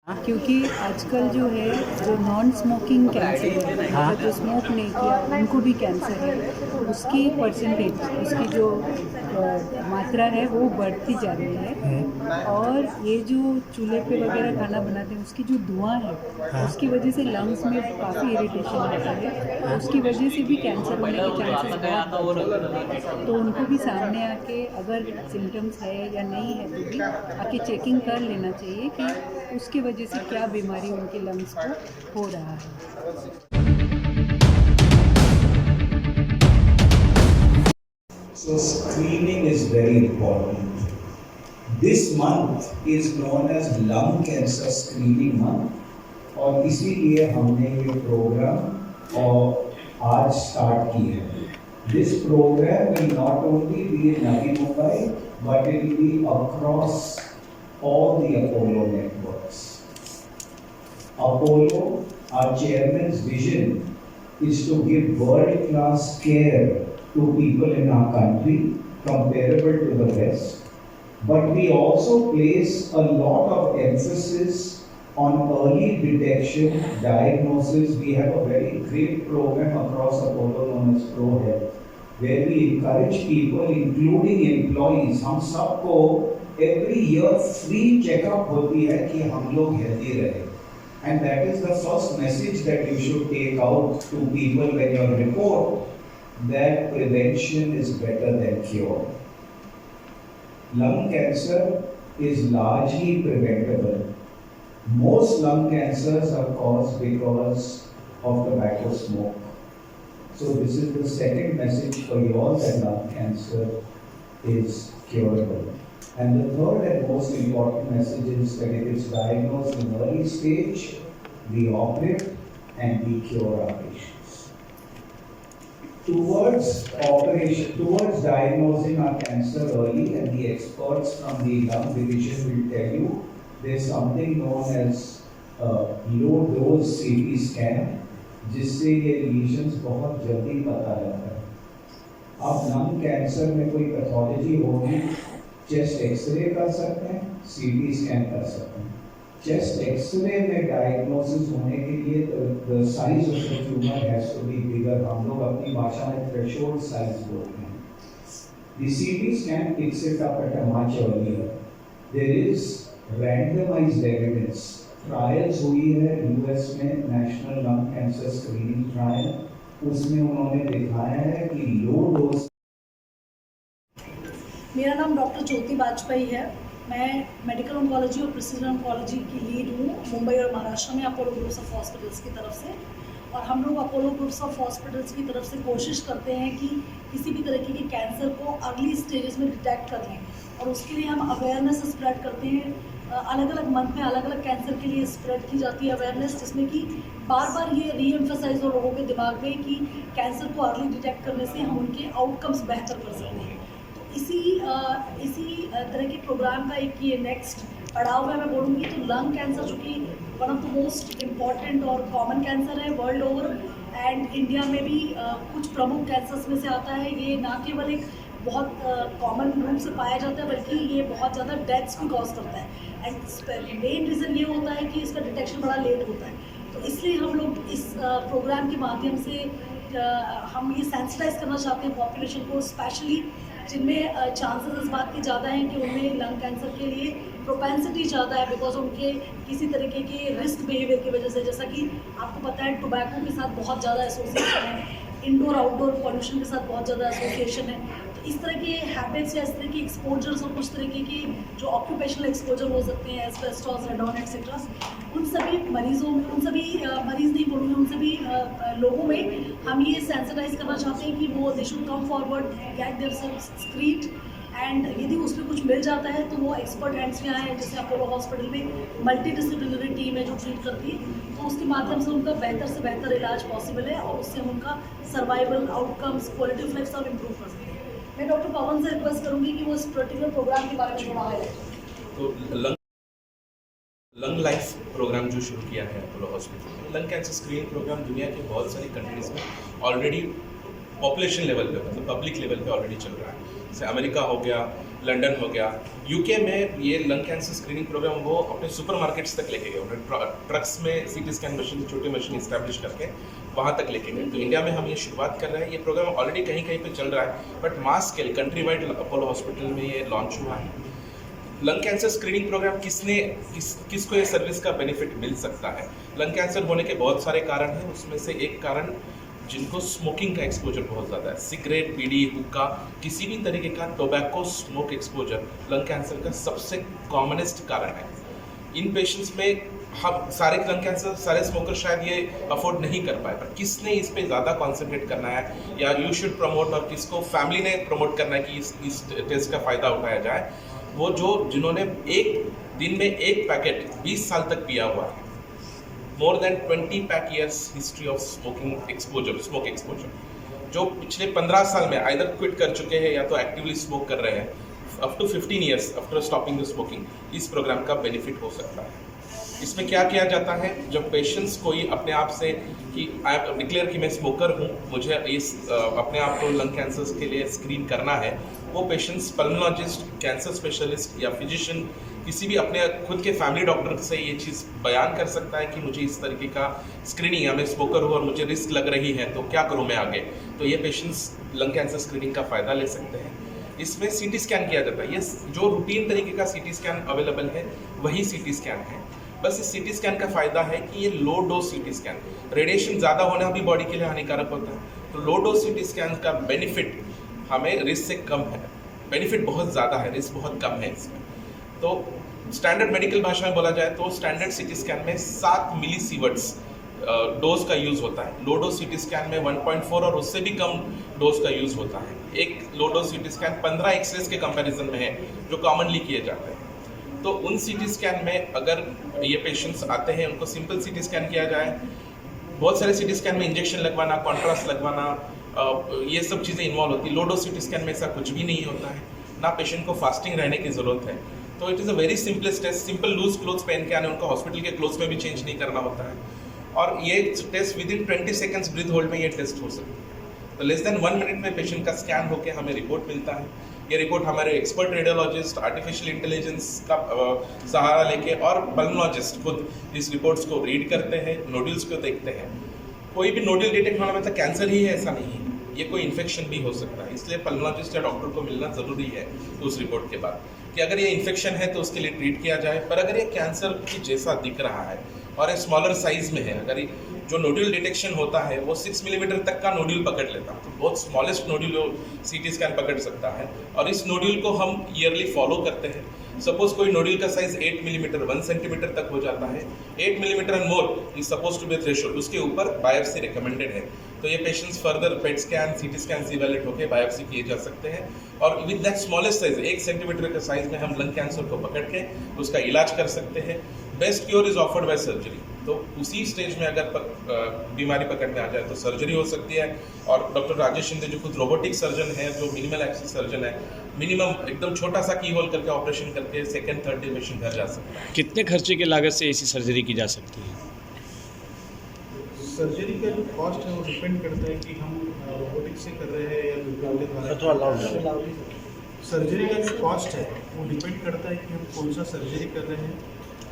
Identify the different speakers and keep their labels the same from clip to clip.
Speaker 1: क्योंकि आजकल जो है जो नॉन स्मोकिंग कैंसर है, मतलब जो स्मोक नहीं किया उनको भी कैंसर है, उसकी परसेंटेज, उसकी जो मात्रा है वो बढ़ती जा रही है। और ये जो चूल्हे पे वगैरह खाना बनाते हैं उसकी जो धुआं है उसकी वजह से लंग्स में काफ़ी इरिटेशन होता है, उसकी वजह से भी कैंसर होने के चांसेस बहुत बढ़ जाते हैं। तो उनको भी सामने आके अगर सिम्टम्स है या नहीं है तो भी आके चेकिंग कर लेना चाहिए कि उसकी वजह से क्या बीमारी उनके लंग्स को हो रहा है।
Speaker 2: So screening is very important. This month is known as Lung Cancer Screening Month और इसीलिए हमने ये प्रोग्राम और आज स्टार्ट किया है। This program will not only be in Navi Mumbai but it will be across all the Apollo networks. Apollo, our chairman's vision is to give world-class care to people in our country, comparable to the West. But we also place a lot of emphasis on early detection, diagnosis. We have a very great program across Apollo known as Pro Health, where we encourage people, including employees. हम सबको every year free checkup होती है कि हम लोग healthy रहे. And that is the first message that you should take out to people when you report that prevention is better than cure. Lung cancer is largely preventable. Most lung cancers are caused because of tobacco smoke. So this is the second message for you all, that lung cancer is curable. And the third and most important message is that if it's diagnosed in early stage, we operate and we cure our patients. Towards diagnosing our cancer early, and the experts from the lung division will tell you, there's something known as low dose CT scan, जिससे ये lesions बहुत जल्दी पता लगता है। अब lung cancer में कोई पैथोलॉजी होगी, चेस्ट एक्सरे कर सकते हैं, CT स्कैन कर सकते हैं। चेस्ट एक्सरे में डायग्नोसिस होने के लिए the size of the tumor has to be bigger. हम लोग अपनी भाषा में threshold size बोलते हैं। The CT scan picks it up at a much earlier. There is randomized evidence. Trials हुई है US में, National Lung Cancer Screening Trial, उसमें उन्होंने दिखाया है कि लो डोज।
Speaker 3: मेरा नाम डॉक्टर ज्योति वाजपेयी है। मैं मेडिकल ऑन्कोलॉजी और प्रिसीजन ऑन्कोलॉजी की लीड हूँ मुंबई और महाराष्ट्र में अपोलो ग्रुप्स ऑफ हॉस्पिटल्स की तरफ से। और हम लोग अपोलो ग्रुप्स ऑफ हॉस्पिटल्स की तरफ से कोशिश करते हैं कि किसी भी तरीके के कैंसर को अर्ली स्टेजेस में डिटेक्ट कर लें, और उसके लिए हम अवेयरनेस स्प्रेड करते हैं। अलग अलग मंथ में अलग अलग कैंसर के लिए स्प्रेड की जाती है अवेयरनेस, जिसमें कि बार बार ये रीएम्फसाइज हो लोगों के दिमाग में कि कैंसर को अर्ली डिटेक्ट करने से हम उनके आउटकम्स बेहतर कर सकते हैं। इसी तरह के प्रोग्राम का एक ये नेक्स्ट पड़ाव है, मैं बोलूँगी तो लंग कैंसर, जो कि one of the most important और कॉमन कैंसर है वर्ल्ड ओवर, एंड इंडिया में भी कुछ प्रमुख कैंसर्स में से आता है। ये ना केवल एक बहुत कॉमन रूप से पाया जाता है, बल्कि ये बहुत ज़्यादा डेथ्स भी कॉज करता है। एंड मेन रीज़न ये होता है कि इसका डिटेक्शन बड़ा लेट होता है। तो इसलिए हम लोग इस प्रोग्राम के माध्यम से हम ये सेंसिटाइज करना चाहते हैं पॉपुलेशन को, स्पेशली जिनमें चांसेस इस बात की ज़्यादा हैं कि उनमें लंग कैंसर के लिए प्रोपेंसिटी ज़्यादा है, बिकॉज उनके किसी तरीके के रिस्क बिहेवियर की वजह से, जैसा कि आपको पता है टोबैको के साथ बहुत ज़्यादा एसोसिएशन है, इंडोर आउटडोर पॉल्यूशन के साथ बहुत ज़्यादा एसोसिएशन है। तो इस तरह के हैबिट्स या इस तरह के एक्सपोजर्स और कुछ तरीके के जो ऑक्यूपेशनल एक्सपोजर हो सकते हैं, एस्बेस्टॉस, रेडॉन एक्सेट्रा, उन सभी मरीजों में, उन सभी मरीज़ नहीं बोलूँगी, उन सभी लोगों में हम ये सेंसिटाइज करना चाहते हैं कि वो they should come forward, get themselves screened, and यदि उसमें कुछ मिल जाता है तो वो एक्सपर्ट हैंड्स में आए हैं। जैसे अपोलो हॉस्पिटल में मल्टी डिसिप्लिनरी टीम है जो ट्रीट करती है, तो उसके माध्यम से उनका बेहतर से बेहतर इलाज पॉसिबल है, और उससे हम उनका survival outcomes, quality of life सब इम्प्रूव कर सकते हैं। मैं डॉक्टर पवन से रिक्वेस्ट करूँगी कि वो इस पर्टिकुलर प्रोग्राम के बारे में थोड़ा हाईलाइट।
Speaker 4: तो लंग लाइफ प्रोग्राम जो शुरू किया है अपोलो हॉस्पिटल में, लंग कैंसर स्क्रीनिंग प्रोग्राम दुनिया के बहुत सारी कंट्रीज़ में ऑलरेडी पॉपुलेशन लेवल पे, मतलब पब्लिक लेवल पे ऑलरेडी चल रहा है। जैसे अमेरिका हो गया, लंदन हो गया, यूके में ये लंग कैंसर स्क्रीनिंग प्रोग्राम वो अपने सुपरमार्केट्स तक लेके गए, उन्होंने ट्रक्स में सीटी स्कैन मशीन, छोटी मशीन इस्टेब्लिश करके वहाँ तक लेके गए। तो इंडिया में हम ये शुरुआत कर रहे हैं, ये प्रोग्राम ऑलरेडी कहीं कहीं पे चल रहा है, but mass scale country wide Apollo hospital में ये लॉन्च हुआ है। लंग कैंसर स्क्रीनिंग प्रोग्राम किसको ये सर्विस का बेनिफिट मिल सकता है? लंग कैंसर होने के बहुत सारे कारण हैं, उसमें से एक कारण जिनको स्मोकिंग का एक्सपोजर बहुत ज़्यादा है, सिगरेट, बीड़ी, हुक्का, किसी भी तरीके का tobacco smoke exposure lung cancer का सबसे कॉमनेस्ट कारण है। इन पेशेंट्स में हम सारे लंग कैंसर, सारे स्मोकर शायद ये अफोर्ड नहीं कर पाए, पर किसने इस पे ज़्यादा कॉन्सेंट्रेट करना है या यू शुड प्रमोट, और किसको फैमिली ने प्रमोट करना है कि इस टेस्ट का फ़ायदा उठाया जाए, वो जिन्होंने एक दिन में एक पैकेट 20 साल तक पिया हुआ है, more than 20 pack years history of smoking exposure, smoke exposure, जो पिछले 15 साल में आइदर क्विट कर चुके हैं या तो एक्टिवली स्मोक कर रहे हैं, up to 15 years after stopping the smoking, इस प्रोग्राम का बेनिफिट हो सकता है। इसमें क्या किया जाता है, जब पेशेंट्स कोई अपने आप से कि आई डिक्लेयर कि मैं स्मोकर हूँ, मुझे इस अपने आप को लंग कैंसर के लिए स्क्रीन करना है, वो पेशेंट्स पल्मोलॉजिस्ट, कैंसर स्पेशलिस्ट या फिजिशियन, किसी भी अपने खुद के फैमिली डॉक्टर से ये चीज़ बयान कर सकता है कि मुझे इस तरीके का स्क्रीनिंग, या मैं स्मोकर हूँ और मुझे रिस्क लग रही है, तो क्या करूँ मैं आगे। तो ये पेशेंट्स लंग कैंसर स्क्रीनिंग का फ़ायदा ले सकते हैं। इसमें सीटी स्कैन किया जाता है, ये जो रूटीन तरीके का सीटी स्कैन अवेलेबल है वही सीटी स्कैन है। बस इस सीटी स्कैन का फ़ायदा है कि ये लो डोज सीटी स्कैन, रेडिएशन ज़्यादा होना भी बॉडी के लिए हानिकारक होता है, तो लो डोज सीटी स्कैन का बेनिफिट हमें रिस्क से कम है, बेनिफिट बहुत ज़्यादा है, रिस्क बहुत कम है इसमें। तो स्टैंडर्ड मेडिकल भाषा में बोला जाए तो स्टैंडर्ड सीटी स्कैन में 7 मिलीसीवर्ट्स डोज का यूज़ होता है, लो डोज सीटी स्कैन में 1.4 और उससे भी कम डोज का यूज़ होता है। एक low dose CT scan 15 X-rays के कंपैरिजन में है जो कॉमनली किए जाते हैं। तो उन सीटी स्कैन में अगर ये पेशेंट्स आते हैं, उनको सिंपल सीटी स्कैन किया जाए, बहुत सारे सीटी स्कैन में इंजेक्शन लगवाना, कॉन्ट्रास्ट लगवाना, ये सब चीज़ें इन्वॉल्व होती है। लो डोज सीटी स्कैन में ऐसा कुछ भी नहीं होता है, ना पेशेंट को फास्टिंग रहने की ज़रूरत है। तो it is a very simplest test, simple loose clothes पहन के आने, उनको हॉस्पिटल के क्लोथ्स में भी चेंज नहीं करना होता है, और ये test within 20 seconds breath hold में ये टेस्ट हो सकता है। तो लेस देन 1 मिनट में पेशेंट का स्कैन होकर हमें रिपोर्ट मिलता है। ये रिपोर्ट हमारे एक्सपर्ट रेडियोलॉजिस्ट, आर्टिफिशियल इंटेलिजेंस का सहारा लेके और पल्मोलॉजिस्ट खुद इस रिपोर्ट्स को रीड करते हैं, नोड्यूल्स को देखते हैं। कोई भी नोड्यूल डिटेक्ट होना मतलब कैंसर ही है ऐसा नहीं है, ये कोई इन्फेक्शन भी हो सकता है, इसलिए पल्मोलॉजिस्ट या डॉक्टर को मिलना ज़रूरी है उस रिपोर्ट के बाद, कि अगर ये इन्फेक्शन है तो उसके लिए ट्रीट किया जाए। पर अगर ये कैंसर की जैसा दिख रहा है और ये स्मॉलर साइज में है, अगर जो नोड्यूल डिटेक्शन होता है वो 6 मिलीमीटर तक का नोड्यूल पकड़ लेता है, तो बहुत स्मॉलेस्ट नोड्यूल सीटी स्कैन पकड़ सकता है, और इस नोड्यूल को हम ईयरली फॉलो करते हैं। सपोज कोई नोड्यूल का साइज 8 मिलीमीटर 1 सेंटीमीटर तक हो जाता है, 8 millimetre and more is suppose to be threshold, उसके ऊपर बायोप्सी रिकमेंडेड है। तो ये patients further PET scan, CT scan से इवैल्यूएट होकर बायोप्सी किए जा सकते हैं, और with that smallest size 1 centimetre के साइज में हम लंग कैंसर को पकड़ के उसका इलाज कर सकते हैं। Best cure is offered by surgery, तो उसी स्टेज में अगर बीमारी पकड़ में आ जाए तो सर्जरी हो सकती है। और डॉक्टर राजेश शिंदे जो खुद रोबोटिक सर्जन है, जो मिनिमल एक्सेस सर्जन है, मिनिमम एकदम छोटा सा की होल करके ऑपरेशन करके सेकेंड थर्ड डे पेशेंट घर जा सकता है।
Speaker 5: कितने खर्चे की लागत से ऐसी सर्जरी की जा सकती है?
Speaker 6: सर्जरी का जो कॉस्ट है वो डिपेंड करता है कि हम रोबोटिक से कर रहे हैं या दूरबीन के द्वारा। सर्जरी का जो कॉस्ट है वो डिपेंड करता है कि हम कौन सा सर्जरी कर रहे हैं,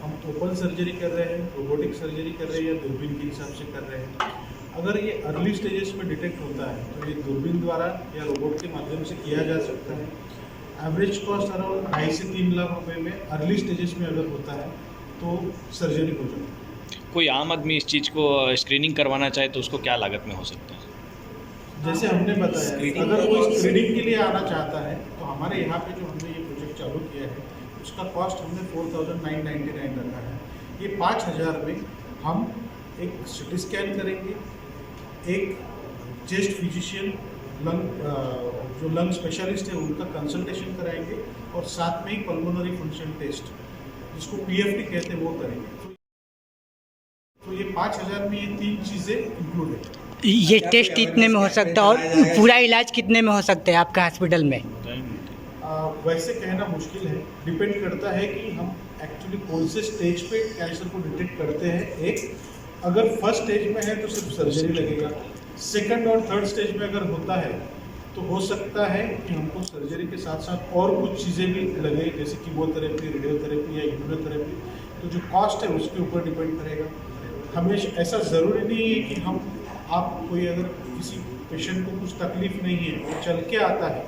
Speaker 6: हम ओपन सर्जरी कर रहे हैं, रोबोटिक सर्जरी कर रहे हैं या दूरबीन के हिसाब से कर रहे हैं। अगर ये अर्ली स्टेजेस में डिटेक्ट होता है तो ये दूरबीन द्वारा या रोबोट के माध्यम से किया जा सकता है। एवरेज कॉस्ट अराउंड 2.5 से 3 लाख रुपए में अर्ली स्टेजेस में अगर होता है तो सर्जरी हो जाती है।
Speaker 5: कोई आम आदमी इस चीज़ को स्क्रीनिंग करवाना चाहे तो उसको क्या लागत में हो सकता है?
Speaker 6: जैसे हमने बताया, अगर कोई स्क्रीनिंग के लिए आना चाहता है तो हमारे यहाँ पे जो हमने ये प्रोजेक्ट चालू किया है उसका कॉस्ट हमने 4,999 रखा है। ये 5,000 में हम एक सिटी स्कैन करेंगे, एक चेस्ट फिजिशियन, जो लंग स्पेशलिस्ट है उनका कंसल्टेशन कराएंगे, और साथ में ही पल्मोनरी फंक्शन टेस्ट जिसको PFT कहते हैं वो करेंगे। तो ये 5,000 में ये 3 चीज़ें इंक्लूड है।
Speaker 7: ये टेस्ट कितने में हो सकता है और पूरा इलाज कितने में हो सकता है आपका हॉस्पिटल में?
Speaker 6: वैसे कहना मुश्किल है, डिपेंड करता है कि हम एक्चुअली कौन से स्टेज पे कैंसर को डिटेक्ट करते हैं। एक अगर फर्स्ट स्टेज में है तो सिर्फ सर्जरी लगेगा, सेकंड और थर्ड स्टेज में अगर होता है तो हो सकता है कि हमको सर्जरी के साथ साथ और कुछ चीज़ें भी लगे, जैसे कीमोथेरेपी, रेडियोथेरेपी या इम्यूनोथेरेपी। तो जो कॉस्ट है उसके ऊपर डिपेंड करेगा। हमेशा ऐसा ज़रूरी नहीं है कि आप कोई अगर किसी पेशेंट को कुछ तकलीफ नहीं है, वो चल के आता है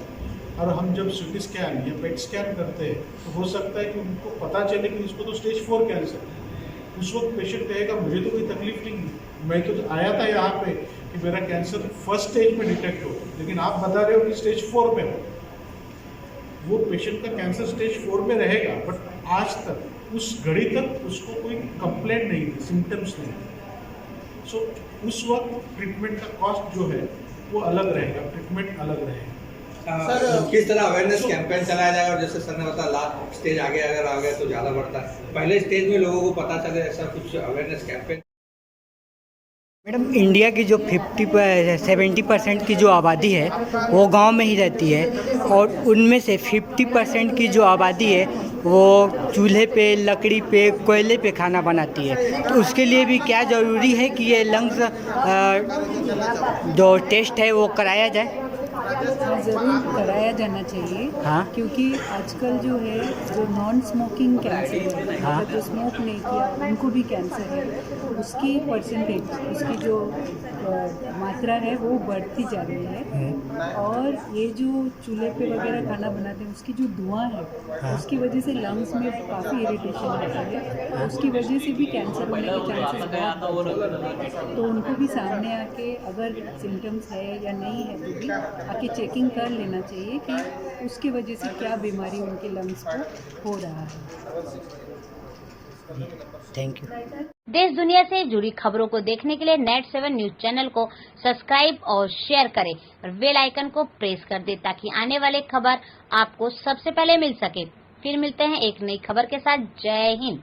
Speaker 6: और हम जब CT स्कैन या पेट स्कैन करते हैं तो हो सकता है कि उनको पता चले कि इसको तो स्टेज 4 कैंसर है। उस वक्त पेशेंट कहेगा मुझे तो कोई तकलीफ नहीं है, मैं तो आया था यहाँ पे कि मेरा कैंसर फर्स्ट स्टेज में डिटेक्ट हो, लेकिन आप बता रहे हो कि स्टेज 4 में हो। वो पेशेंट का कैंसर स्टेज 4 में रहेगा, बट आज तक उस घड़ी तक उसको कोई कंप्लेंट नहीं थी, सिम्टम्स नहीं थे। सो उस वक्त ट्रीटमेंट का कॉस्ट जो है वो अलग रहेगा, ट्रीटमेंट अलग रहेगा।
Speaker 8: सर किस तरह अवेयरनेस कैंपेन चलाया जाएगा? और जैसे सर ने बताया लास्ट स्टेज आगे अगर आ गया तो ज़्यादा बढ़ता है, पहले स्टेज में लोगों को पता चले, ऐसा कुछ अवेयरनेस कैंपेन।
Speaker 7: मैडम, इंडिया की जो 70% की जो आबादी है वो गांव में ही रहती है और उनमें से 50% की जो आबादी है वो चूल्हे पे, लकड़ी पे, कोयले पे खाना बनाती है। तो उसके लिए भी क्या ज़रूरी है कि ये लंग्स जो टेस्ट है वो कराया जाए?
Speaker 1: ज़रूर कराया जाना चाहिए।
Speaker 7: हाँ।
Speaker 1: क्योंकि आजकल जो है जो नॉन स्मोकिंग कैंसर है,
Speaker 7: हाँ।
Speaker 1: मतलब जो स्मोक नहीं किया उनको भी कैंसर है, उसकी परसेंटेज, उसकी जो मात्रा है वो बढ़ती जा रही है। और ये जो चूल्हे पे वगैरह खाना बनाते हैं उसकी जो धुआं है,
Speaker 7: हाँ।
Speaker 1: उसकी वजह से लंग्स में काफ़ी इरिटेशन होता है, उसकी वजह से भी कैंसर होने के चांसेस बहुत होते हैं। तो उनको भी सामने आके अगर सिम्टम्स है या नहीं है तो भी आके चेकिंग कर लेना चाहिए कि उसकी वजह से क्या बीमारी उनके लंग्स को हो रहा है।
Speaker 7: Thank you.
Speaker 9: देश दुनिया से जुड़ी खबरों को देखने के लिए नेट 7 न्यूज चैनल को सब्सक्राइब और शेयर करें और बेल आइकन को प्रेस कर दें ताकि आने वाले खबर आपको सबसे पहले मिल सके। फिर मिलते हैं एक नई खबर के साथ। जय हिंद।